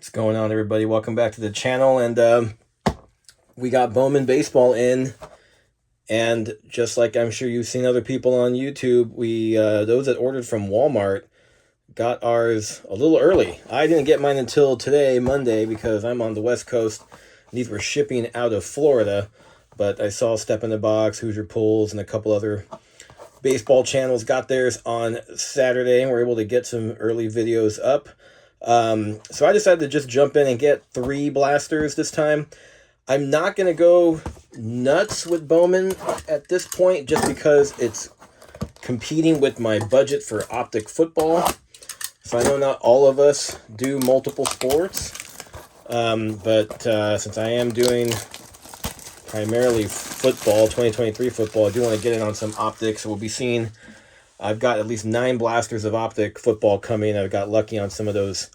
What's going on, everybody? Welcome back to the channel. And we got Bowman baseball in, and just like I'm sure you've seen other people on YouTube, we those that ordered from Walmart got ours a little early. I didn't get mine until today, Monday, because I'm on the West Coast. These were shipping out of Florida, but I saw Step in the Box, Hoosier Pulls, and a couple other baseball channels got theirs on Saturday, and we're able to get some early videos up. So I decided to just jump in and get 3 blasters this time. I'm not going to go nuts with Bowman at this point just because it's competing with my budget for optic football. So I know not all of us do multiple sports, but since I am doing primarily football, 2023 football, I do want to get in on some optics. So we'll be seeing, I've got at least 9 blasters of optic football coming. I've got lucky on some of those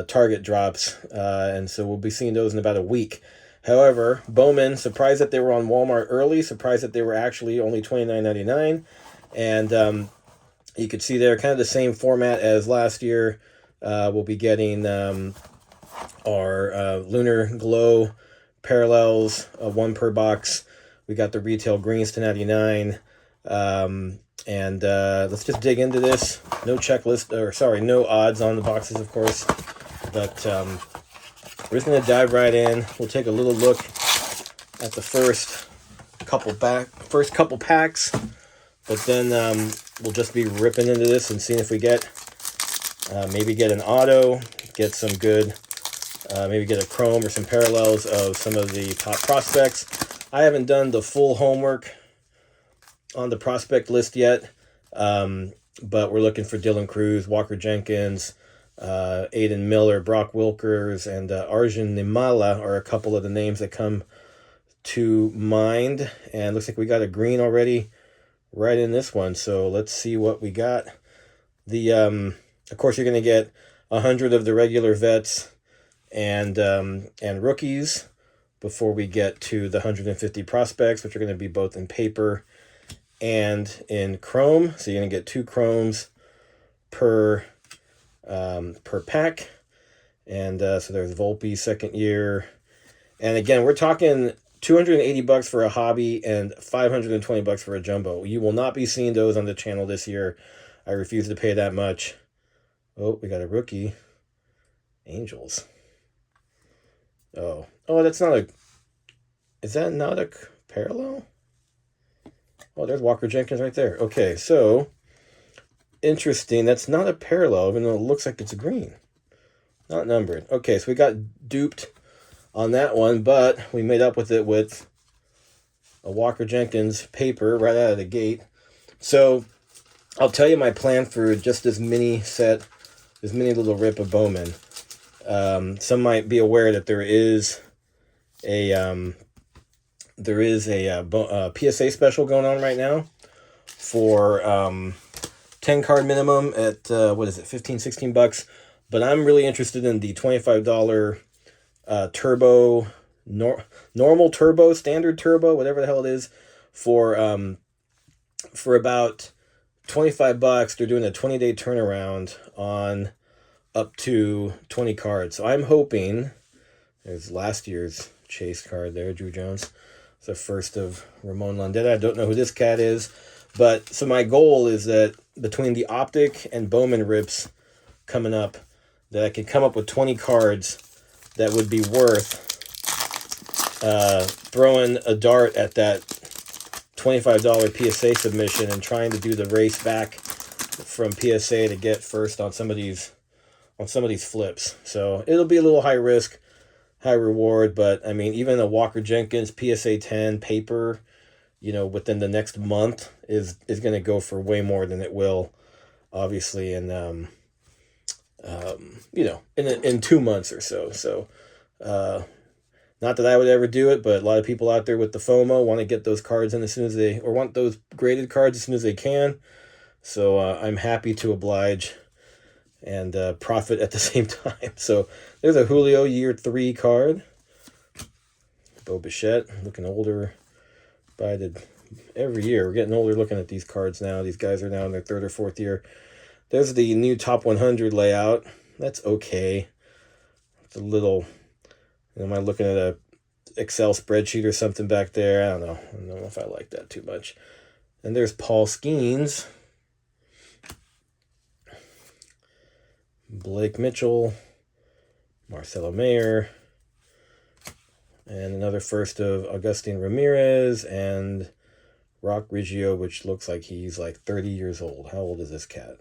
target drops, and so we'll be seeing those in about a week. However, Bowman, surprised that they were on Walmart early, surprised that they were actually only $29.99, and you could see they're kind of the same format as last year. We'll be getting our Lunar Glow parallels, 1 per box. We got the retail greens to 99. And let's just dig into this. No checklist, or sorry, no odds on the boxes, of course. But we're just going to dive right in. We'll take a little look at the first couple packs. But then we'll just be ripping into this and seeing if we get, maybe get an auto, get some good, maybe get a chrome or some parallels of some of the top prospects. I haven't done the full homework on the prospect list yet, but we're looking for Dylan Cruz, Walker Jenkins, Aiden Miller, Brock Wilkers, and Arjun Nimala are a couple of the names that come to mind. And looks like we got a green already right in this one, so let's see what we got. The of course, you're going to get 100 of the regular vets and rookies before we get to the 150 prospects, which are going to be both in paper and in chrome. So you're going to get 2 chromes per pack. And so there's Volpe, second year. And again, we're talking $280 for a hobby and $520 for a jumbo. You will not be seeing those on the channel this year. I refuse to pay that much. Oh, we got a rookie. Angels. Oh, that's not a... Is that not a parallel? Oh, there's Walker Jenkins right there. Okay, so interesting. That's not a parallel, even though it looks like it's a green. Not numbered. Okay, so we got duped on that one, but we made up with it with a Walker Jenkins paper right out of the gate. So I'll tell you my plan for just this mini little rip of Bowman. Some might be aware that there is a PSA special going on right now for 10 card minimum at what is it, $15-16. But I'm really interested in the $25 turbo, normal turbo, standard turbo, whatever the hell it is, for about $25. They're doing a 20-day turnaround on up to 20 cards. So I'm hoping, there's last year's chase card there, Drew Jones. It's the first of Ramon Landeta. I don't know who this cat is. But so my goal is that between the optic and Bowman rips coming up, that I can come up with 20 cards that would be worth throwing a dart at that $25 PSA submission and trying to do the race back from PSA to get first on some of these flips. So it'll be a little high risk, high reward, but I mean, even a Walker Jenkins PSA 10 paper, within the next month is going to go for way more than it will, obviously, in in 2 months or so. So, not that I would ever do it, but a lot of people out there with the FOMO want to get those cards in as soon as or want those graded cards as soon as they can. So I'm happy to oblige and profit at the same time. So there's a Julio year 3 card. Bo Bichette, looking older every year. We're getting older looking at these cards now. These guys are now in their 3rd or 4th year. There's the new top 100 layout. That's okay. It's a little, am I looking at a Excel spreadsheet or something back there? I don't know if I like that too much. And there's Paul Skeens, Blake Mitchell, Marcelo Mayer, and another first of Agustin Ramirez, and Rock Riggio, which looks like he's like 30 years old. How old is this cat?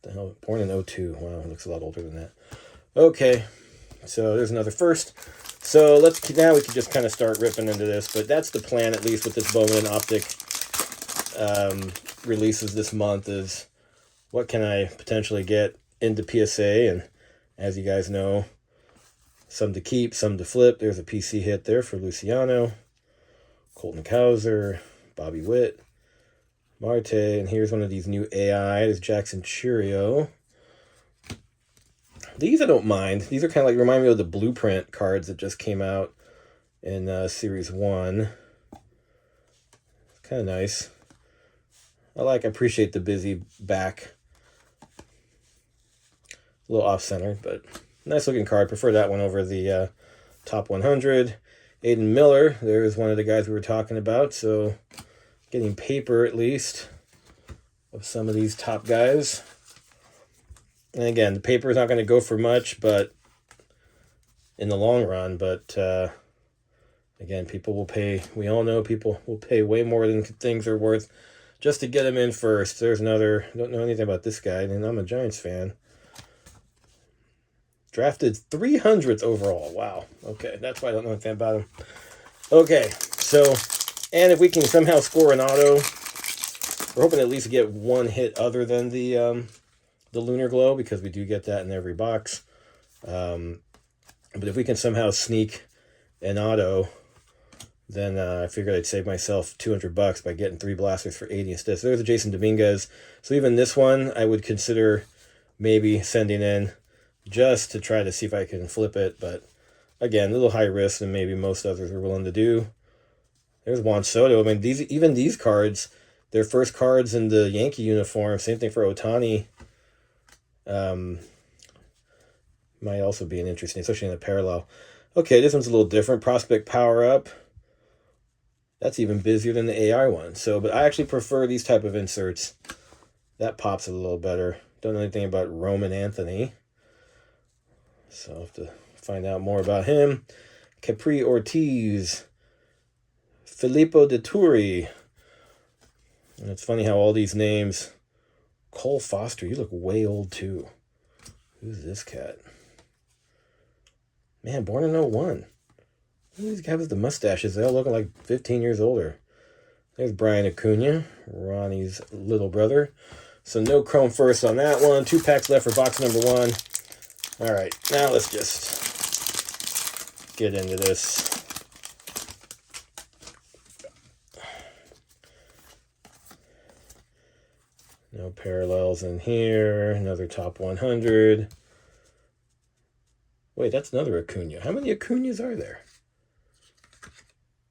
The hell, born in 02. Wow, looks a lot older than that. Okay, so there's another first. So now we can just kind of start ripping into this, but that's the plan, at least with this Bowman Optic releases this month, is what can I potentially get into PSA, and as you guys know, some to keep, some to flip. There's a PC hit there for Luciano, Colton Cowser, Bobby Witt, Marte, and here's one of these new AI. There's Jackson Churio. These I don't mind. These are kind of like, remind me of the Blueprint cards that just came out in Series 1. It's kind of nice. I appreciate the busy back. A little off-centered, but nice looking card. Prefer that one over the top 100. Aiden Miller, there's one of the guys we were talking about, so getting paper at least of some of these top guys. And again, the paper is not going to go for much, but in the long run, but again, people will pay, we all know people will pay way more than things are worth just to get them in first. There's another, I don't know anything about this guy, and I'm a Giants fan. Drafted 300th overall. Wow. Okay, that's why I don't know anything about him. Okay, so, and if we can somehow score an auto, we're hoping to at least get one hit other than the Lunar Glow, because we do get that in every box. But if we can somehow sneak an auto, then I figured I'd save myself $200 by getting 3 blasters for 80 instead. So there's a Jason Dominguez. So even this one, I would consider maybe sending in just to try to see if I can flip it. But again, a little high risk than maybe most others are willing to do. There's Juan Soto. I mean, these cards, their first cards in the Yankee uniform. Same thing for Ohtani. Might also be an interesting, especially in a parallel. Okay, this one's a little different. Prospect Power Up. That's even busier than the AI one. So, but I actually prefer these type of inserts. That pops a little better. Don't know anything about Roman Anthony, so I'll have to find out more about him. Capri Ortiz. Filippo De Turi. And it's funny how all these names. Cole Foster, you look way old too. Who's this cat? Man, born in 01. These guys with the mustaches, they all looking like 15 years older. There's Brian Acuna, Ronnie's little brother. So no chrome first on that one. 2 packs left for box number 1. All right, now let's just get into this. No parallels in here. Another top 100. Wait, that's another Acuna. How many Acunas are there?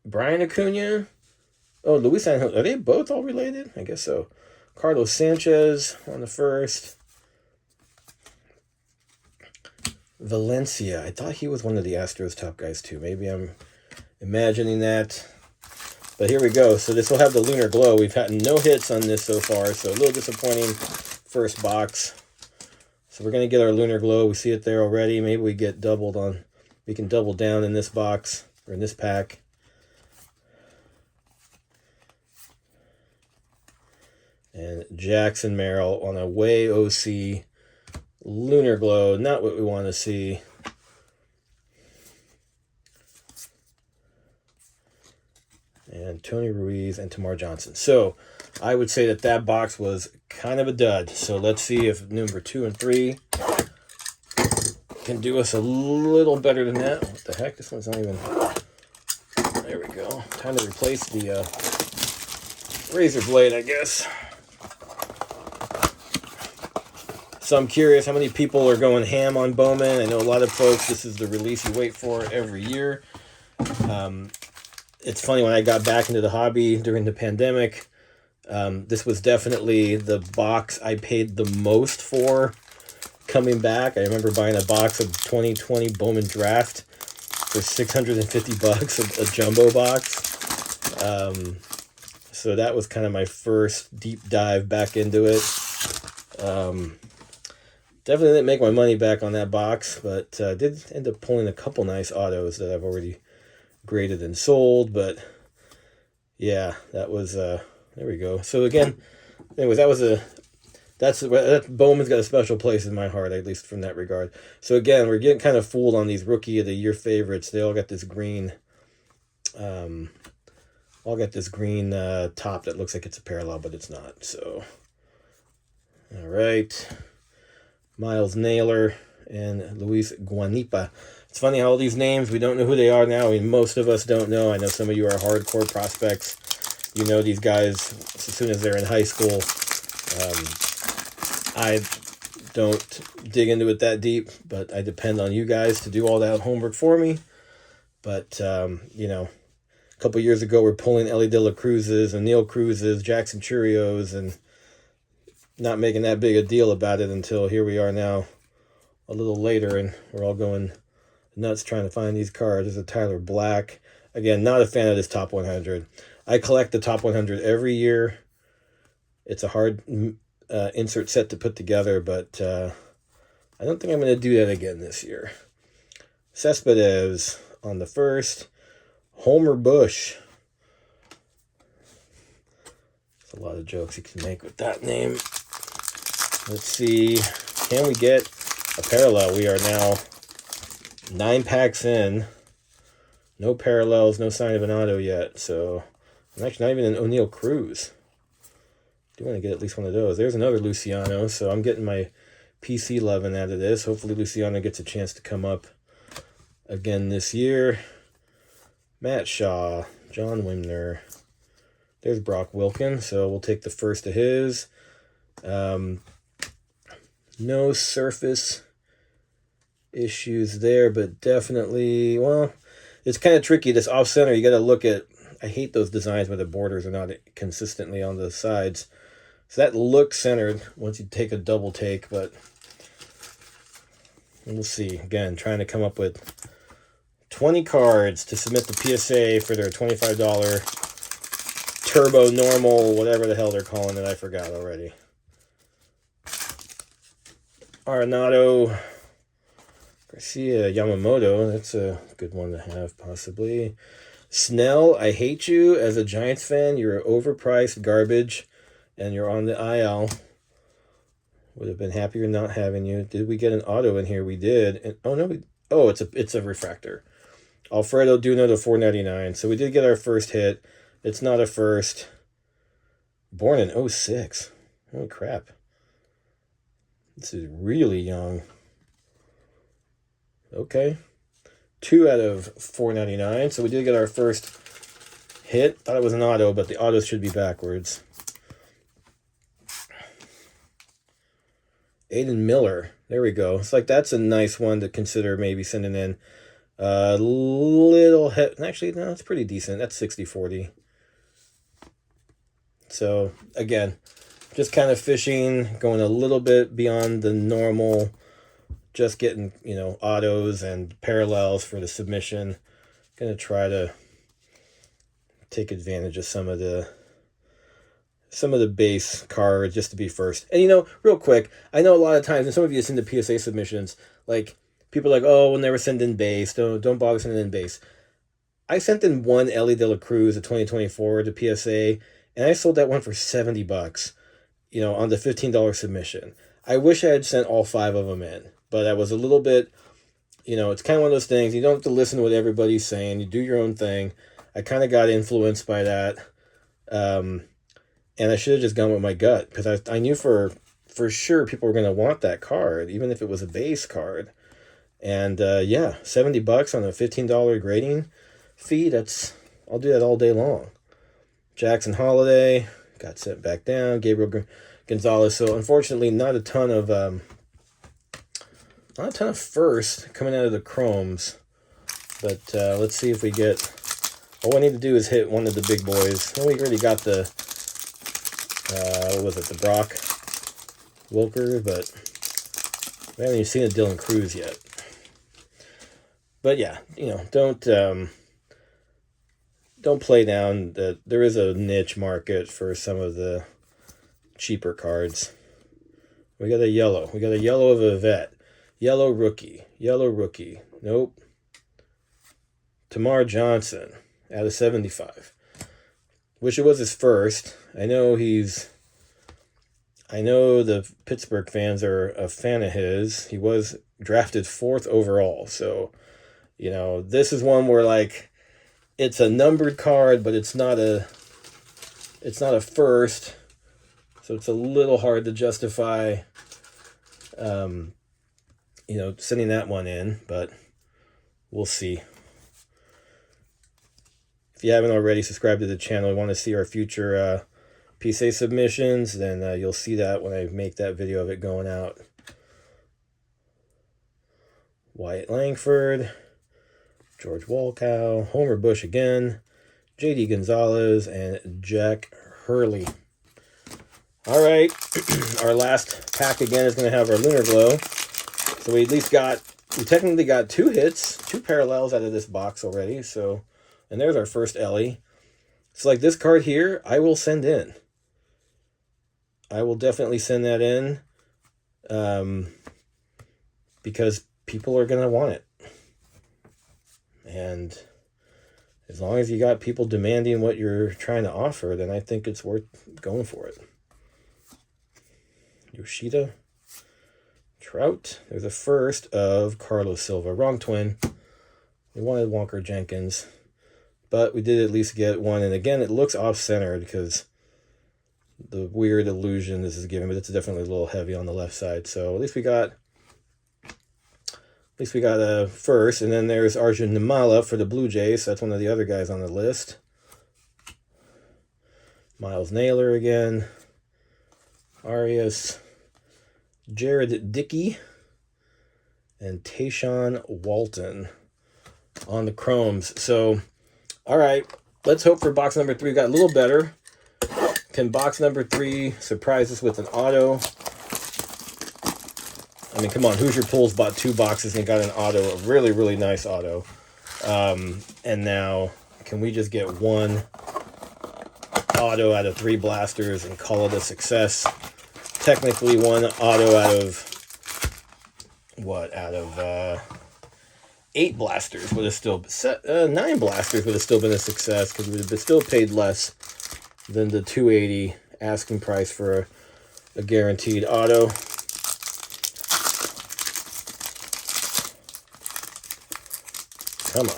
Brian Acuna. Oh, Luis Angel. Are they both all related? I guess so. Carlos Sanchez on the first. Valencia. I thought he was one of the Astros top guys too. Maybe I'm imagining that. But here we go. So this will have the Lunar Glow. We've had no hits on this so far, so a little disappointing first box. So we're going to get our Lunar Glow. We see it there already. Maybe we get doubled on. We can double down in this box, or in this pack. And Jackson Merrill on a way OC Lunar Glow. Not what we want to see. And Tony Ruiz and Tamar Johnson. So I would say that that box was kind of a dud. So let's see if number 2 and 3 can do us a little better than that. What the heck? This one's not even... There we go. Time to replace the razor blade, I guess. So I'm curious how many people are going ham on Bowman. I know a lot of folks, this is the release you wait for every year. It's funny, when I got back into the hobby during the pandemic, this was definitely the box I paid the most for coming back. I remember buying a box of 2020 Bowman Draft for $650, a jumbo box. So that was kind of my first deep dive back into it. Definitely didn't make my money back on that box, but did end up pulling a couple nice autos that I've already graded and sold. But yeah, that was there we go. So again, anyways, that Bowman's got a special place in my heart, at least from that regard. So again, we're getting kind of fooled on these Rookie of the Year favorites. They all got this green, top that looks like it's a parallel, but it's not. So, all right, Miles Naylor and Luis Guanipa. It's funny how all these names, we don't know who they are now. I mean, most of us don't know. I know some of you are hardcore prospects. You know these guys as soon as they're in high school. I don't dig into it that deep, but I depend on you guys to do all that homework for me. But, you know, a couple years ago, we're pulling Ellie De La Cruz's and Neil Cruz's, Jackson Churios, and not making that big a deal about it until here we are now, a little later, and we're all going nuts trying to find these cards. There's a Tyler Black. Again, not a fan of this top 100. I collect the top 100 every year. It's a hard insert set to put together, but I don't think I'm going to do that again this year. Cespedes on the first. Homer Bush. There's a lot of jokes you can make with that name. Let's see. Can we get a parallel? We are now 9 packs in. No parallels, no sign of an auto yet. So I'm actually not even an O'Neal Cruz. Do want to get at least one of those. There's another Luciano, so I'm getting my PC loving out of this. Hopefully Luciano gets a chance to come up again this year. Matt Shaw, John Wimner. There's Brock Wilkin, so we'll take the first of his. No surface issues there, but definitely, well, it's kind of tricky. This off-center, you got to look at, I hate those designs where the borders are not consistently on the sides. So that looks centered once you take a double take, but we'll see. Again, trying to come up with 20 cards to submit the PSA for their $25 turbo normal, whatever the hell they're calling it. I forgot already. Arenado Garcia Yamamoto. That's a good one to have, possibly. Snell, I hate you. As a Giants fan, you're overpriced garbage, and you're on the IL. Would have been happier not having you. Did we get an auto in here? We did. And, oh, no. It's a refractor. Alfredo Duno to $4.99. So we did get our first hit. It's not a first. Born in 06. Holy crap. This is really young. Okay. 2 out of $4.99. So we did get our first hit. Thought it was an auto, but the autos should be backwards. Aiden Miller. There we go. It's like that's a nice one to consider maybe sending in. Little hit. Actually, no, it's pretty decent. That's 60-40. So, again, just kind of fishing, going a little bit beyond the normal, just getting, you know, autos and parallels for the submission. Going to try to take advantage of some of the base cards just to be first. And, you know, real quick, I know a lot of times, and some of you send the PSA submissions, like, people are like, oh, we'll never send in base. Don't bother sending in base. I sent in one Ellie De La Cruz of 2024 to PSA, and I sold that one for $70, you know, on the $15 submission. I wish I had sent all 5 of them in, but I was a little bit, you know, it's kind of one of those things. You don't have to listen to what everybody's saying. You do your own thing. I kind of got influenced by that. And I should have just gone with my gut, because I knew for sure people were going to want that card, even if it was a base card. And yeah, $70 on a $15 grading fee, I'll do that all day long. Jackson Holiday got sent back down. Gabriel Gonzalez. So unfortunately, not a ton of first coming out of the Chromes. But let's see if we get. All I need to do is hit one of the big boys. Well, we already got the what was it, the Brock Wilker, but We haven't even seen a Dylan Cruz yet. But yeah, you know, don't play down that there is a niche market for some of the cheaper cards. We got a yellow. We got a yellow of a vet. Yellow rookie. Yellow rookie. Nope. Tamar Johnson out of 75. Wish it was his first. I know the Pittsburgh fans are a fan of his. He was drafted 4th overall. So, you know, this is one where, like, it's a numbered card, but it's not a first. So it's a little hard to justify, you know, sending that one in, but we'll see. If you haven't already subscribed to the channel and want to see our future PSA submissions, then you'll see that when I make that video of it going out. Wyatt Langford, George Walkow, Homer Bush again, J.D. Gonzalez, and Jack Hurley. All right, our last pack again is going to have our Lunar Glow. So we technically got 2 hits, 2 parallels out of this box already. So, and there's our first Ellie. So like this card here, I will send in. I will definitely send that in because people are going to want it. And as long as you got people demanding what you're trying to offer, then I think it's worth going for it. Yoshida, Trout. There's a first of Carlos Silva. Wrong twin. We wanted Walker Jenkins, but we did at least get one. And again, it looks off-center because the weird illusion this is giving, but it's definitely a little heavy on the left side. So at least we got a first. And then there's Arjun Nimala for the Blue Jays. So that's one of the other guys on the list. Miles Naylor again. Arias, Jared Dickey, and Tayshaun Walton on the chromes. So, all right, let's hope for box number 3 got a little better. Can box number 3 surprise us with an auto? I mean, come on, Hoosier Pools bought 2 boxes and got an auto, a really, really nice auto. And now, can we just get 1 auto out of 3 blasters and call it a success? Technically 1 auto out of 8 blasters would have still 9 blasters would have still been a success because we would have still paid less than the $280 asking price for a guaranteed auto. Come on.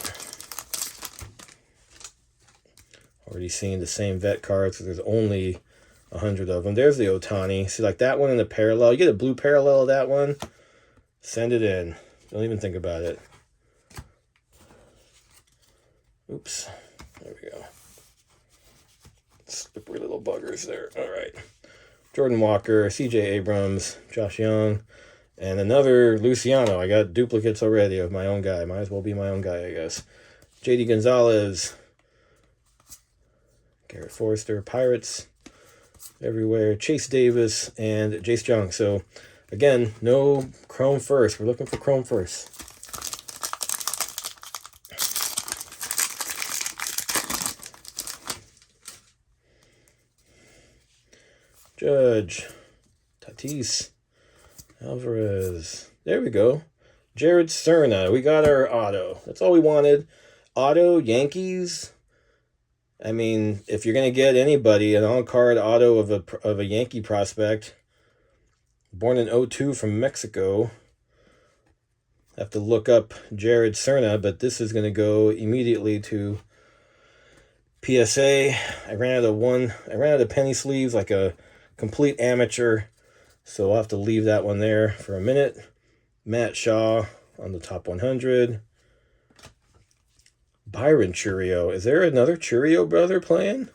Already seeing the same vet cards because there's only 100 of them. There's the Ohtani. See, like that one in the parallel. You get a blue parallel of that one. Send it in. Don't even think about it. Oops. There we go. Slippery little buggers there. All right. Jordan Walker, C.J. Abrams, Josh Young, and another Luciano. I got duplicates already of my own guy. Might as well be my own guy, I guess. J.D. Gonzalez, Garrett Forrester, Pirates everywhere, Chase Davis, and Jace Jung. So, again, no Chrome first. We're looking for Chrome first. Judge, Tatis, Alvarez. There we go. Jared Cerna. We got our auto. That's all we wanted. Auto, Yankees. I mean, if you're going to get anybody, an on-card auto of a Yankee prospect, born in 2002 from Mexico, I have to look up Jared Cerna, but this is going to go immediately to PSA. I ran out of penny sleeves, like a complete amateur, so I'll have to leave that one there for a minute. Matt Shaw on the top 100. Byron Churio. Is there another Churio brother playing?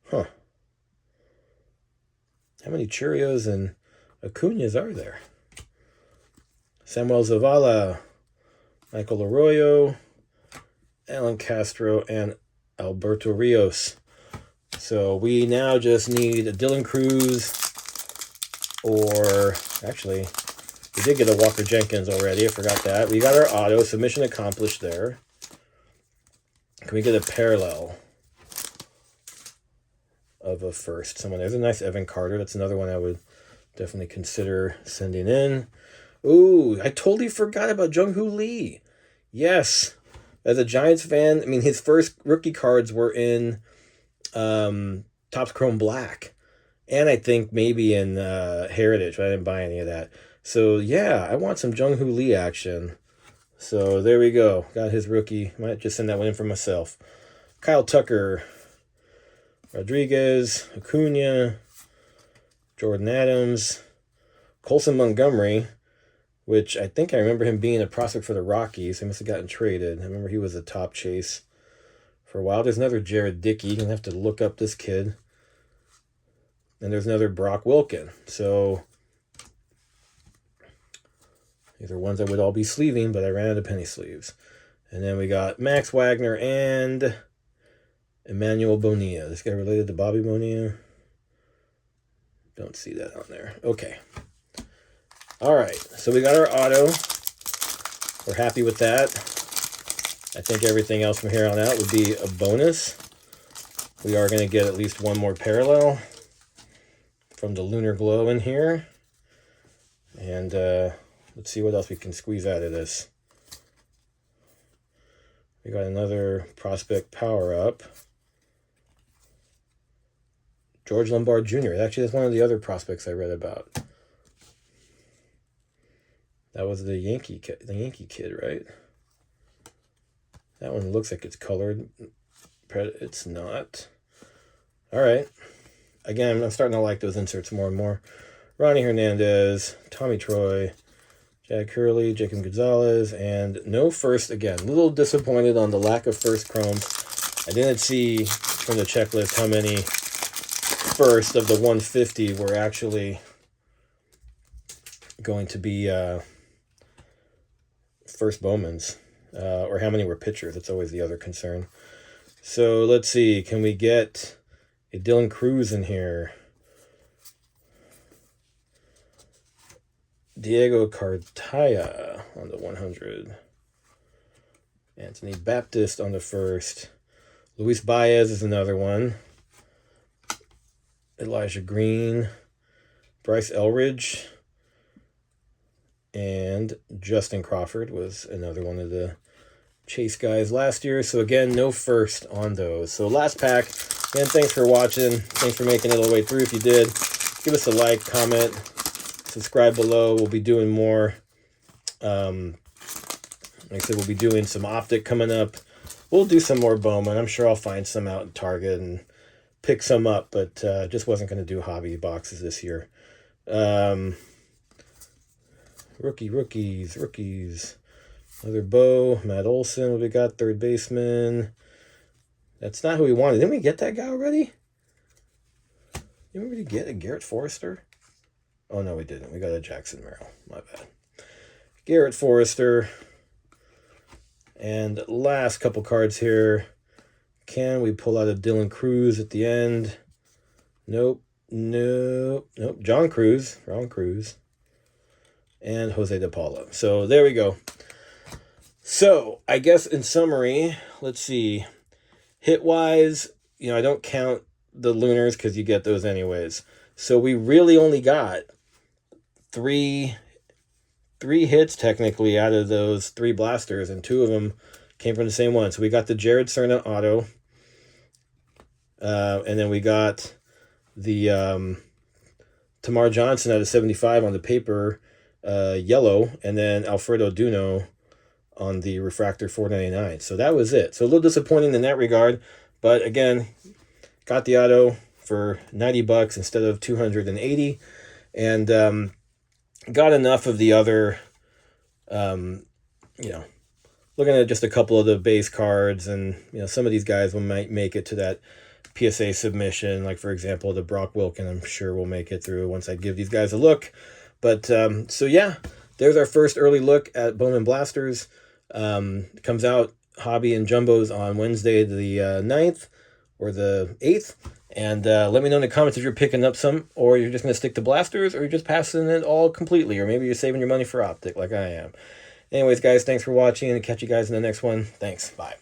Huh. How many Churios and Acuñas are there? Samuel Zavala, Michael Arroyo, Alan Castro, and Alberto Rios. So we now just need a Dylan Cruz, or actually, we did get a Walker Jenkins already. I forgot that. We got our auto. Submission accomplished there. Can we get a parallel of a first? Someone, there's a nice Evan Carter. That's another one I would definitely consider sending in. Ooh, I totally forgot about Jung-Hoo Lee. Yes. As a Giants fan, I mean, his first rookie cards were in Topps Chrome Black. And I think maybe in Heritage, but I didn't buy any of that. So, yeah, I want some Jung-Hoo Lee action. So, there we go. Got his rookie. Might just send that one in for myself. Kyle Tucker, Rodriguez, Acuna, Jordan Adams, Colson Montgomery, which I think I remember him being a prospect for the Rockies. He must have gotten traded. I remember he was a top chase for a while. There's another Jared Dickey. You're going to have to look up this kid. And there's another Brock Wilken. So these are ones I would all be sleeving, but I ran out of penny sleeves. And then we got Max Wagner and Emmanuel Bonilla. This guy related to Bobby Bonilla? Don't see that on there. Okay. All right. So we got our auto. We're happy with that. I think everything else from here on out would be a bonus. We are going to get at least one more parallel from the Lunar Glow in here. And let's see what else we can squeeze out of this. We got another prospect power-up. George Lombard Jr. Actually, that's one of the other prospects I read about. That was the Yankee kid, right? That one looks like it's colored. It's not. All right. Again, I'm starting to like those inserts more and more. Ronnie Hernandez, Tommy Troy, Jack Hurley, Jacob Gonzalez, and no first again. A little disappointed on the lack of first chromes. I didn't see from the checklist how many first of the 150 were actually going to be first Bowmans, or how many were pitchers. That's always the other concern. So let's see. Can we get a Dylan Cruz in here? Diego Cartaya on the 100. Anthony Baptist on the first. Luis Baez is another one. Elijah Green. Bryce Elridge. And Justin Crawford was another one of the chase guys last year. So again, no first on those. So last pack. Again, thanks for watching. Thanks for making it all the way through. If you did, give us a like, comment, subscribe below. We'll be doing more. Like I said, we'll be doing some Optic coming up. We'll do some more Bowman. I'm sure I'll find some out in Target and pick some up, but just wasn't going to do hobby boxes this year. Rookies. Another Bo, Matt Olson. What we got? Third baseman. That's not who we wanted. Didn't we get that guy already? Didn't we get a Garrett Forrester? Oh, no, we didn't. We got a Jackson Merrill. My bad. Garrett Forrester. And last couple cards here. Can we pull out a Dylan Cruz at the end? Nope. John Cruz. Wrong Cruz. And Jose De Paula. So there we go. So I guess in summary, let's see. Hit-wise, I don't count the Lunars because you get those anyways. So we really only got three hits technically out of those 3 blasters, and 2 of them came from the same one. So we got the Jared Cerna auto, and then we got the Tamar Johnson out of 75 on the paper yellow, and then Alfredo Duno on the refractor 499. So that was it. So a little disappointing in that regard, but again, got the auto for $90 instead of $280, and got enough of the other, looking at just a couple of the base cards, and some of these guys might make it to that PSA submission, like for example the Brock Wilken. I'm sure we'll make it through once I give these guys a look. But so yeah, there's our first early look at Bowman Blasters. It comes out hobby and jumbos on Wednesday the 9th or the 8th, And let me know in the comments if you're picking up some, or you're just going to stick to blasters, or you're just passing it all completely, or maybe you're saving your money for optic like I am. Anyways, guys, thanks for watching, and catch you guys in the next one. Thanks. Bye.